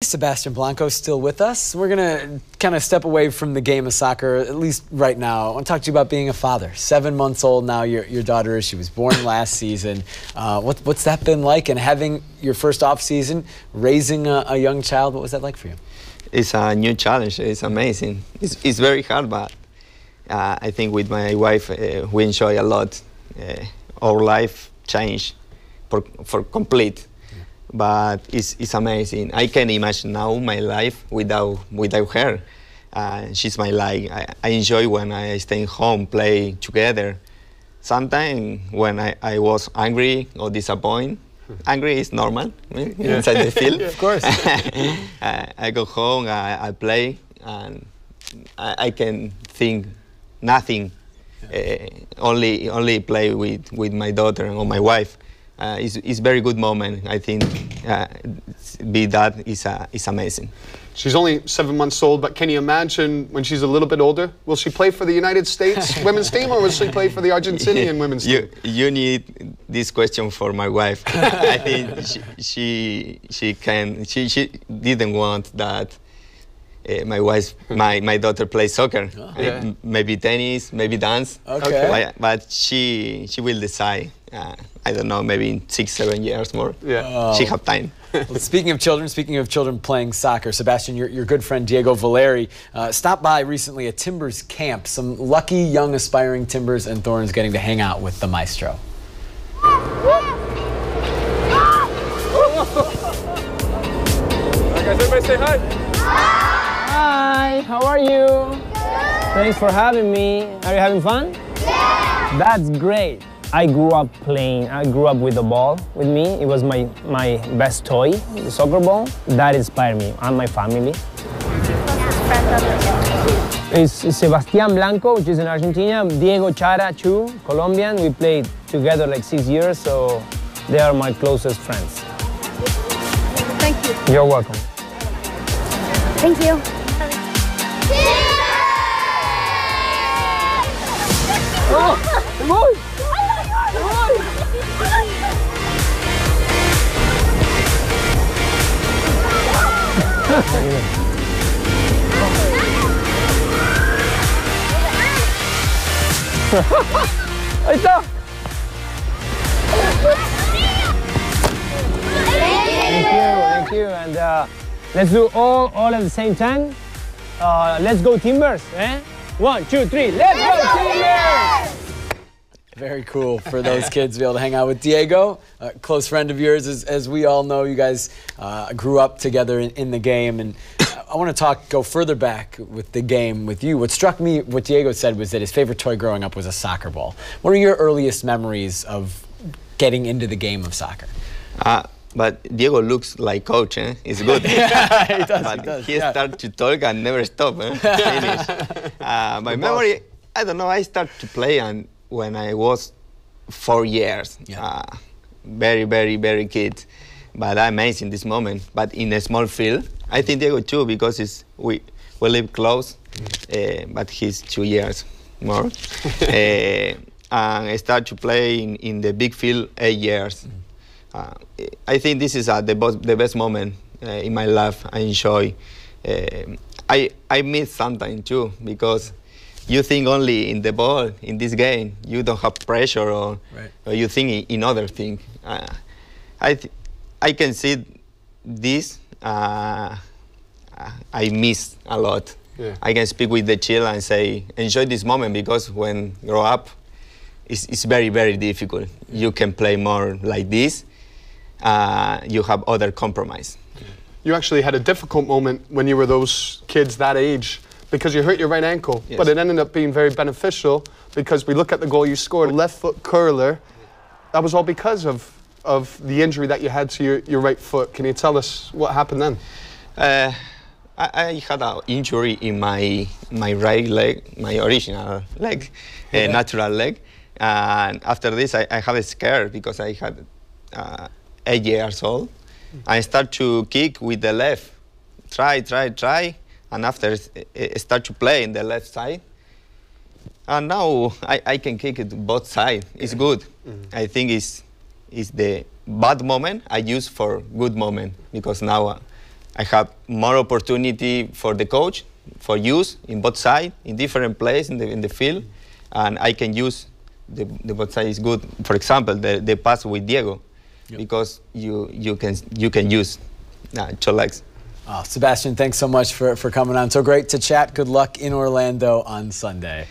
Sebastian Blanco still with us. We're going to kind of step away from the game of soccer, at least right now. I want to talk to you about being a father. 7 months old now, your daughter is. She was born last season. What's that been like? And having your first off season, raising a young child, what was that like for you? It's a new challenge. It's amazing. It's very hard, but I think with my wife, we enjoy a lot. Our life changed for complete. But it's amazing. I can imagine now my life without her. She's my life. I enjoy when I stay home, play together. Sometimes when I was angry or disappointed, angry is normal inside the field. Of course. I go home, I play, and I can think nothing. Only play with my daughter or my wife. It's very good moment. I think is amazing. She's only 7 months old, but can you imagine when she's a little bit older? Will she play for the United States women's team, or will she play for the Argentinian women's team? You need this question for my wife. I think she didn't want that. My daughter plays soccer. Oh, yeah. Maybe tennis, maybe dance. Okay. But she will decide. I don't know, maybe in 6-7 years more. Yeah. She have time. Well, speaking of children playing soccer, Sebastian, your good friend Diego Valeri stopped by recently at Timbers camp. Some lucky young aspiring Timbers and Thorns getting to hang out with the maestro. Guys, everybody say hi. Hi, how are you? Good. Thanks for having me. Are you having fun? Yeah. That's great. I grew up playing. I grew up with the ball with me. It was my best toy, the soccer ball. That inspired me and my family. It's Sebastian Blanco, which is in Argentina. Diego Chara, too, Colombian. We played together like 6 years, so they are my closest friends. Thank you. You're welcome. Thank you. Oh, come on. Ahí está. Thank you. And let's do all at the same time. Let's go Timbers, eh? 1, 2, 3. Let's go Timbers! Very cool for those kids to be able to hang out with Diego, a close friend of yours. As we all know, you guys grew up together in the game. And I want to go further back with the game with you. What struck me, what Diego said, was that his favorite toy growing up was a soccer ball. What are your earliest memories of getting into the game of soccer? But Diego looks like coach, eh? It's good. Yeah, he does. He started to talk and never stop. Eh? Finish. My memory, I don't know, I started to play when I was 4 years. Yeah. Very, very, very kid. But I'm amazing this moment. But in a small field, I think Diego too, because we live close, but he's 2 years more. And I started to play in the big field 8 years. I think this is the best moment in my life. I enjoy. I miss sometimes too, because you think only in the ball, in this game. You don't have pressure, or you think in other things. I can see this. I miss a lot. Yeah. I can speak with the children and say, enjoy this moment, because when you grow up, it's very, very difficult. You can play more like this. You have other compromise. You actually had a difficult moment when you were those kids that age, because you hurt your right ankle. Yes. But it ended up being very beneficial, because we look at the goal you scored, left foot curler. That was all because of the injury that you had to your right foot. Can you tell us what happened then? I had an injury in my right leg, my original leg, natural leg. And after this, I had a scare, because I had 8 years old. I start to kick with the left. Try. And after start to play in the left side. And now I can kick it both sides. It's good. I think it's the bad moment I use for good moment, because now I have more opportunity for the coach, for use in both sides, in different places in the field, and I can use the both sides is good. For example, the pass with Diego, because you can use two legs. Sebastian, thanks so much for coming on. So great to chat. Good luck in Orlando on Sunday.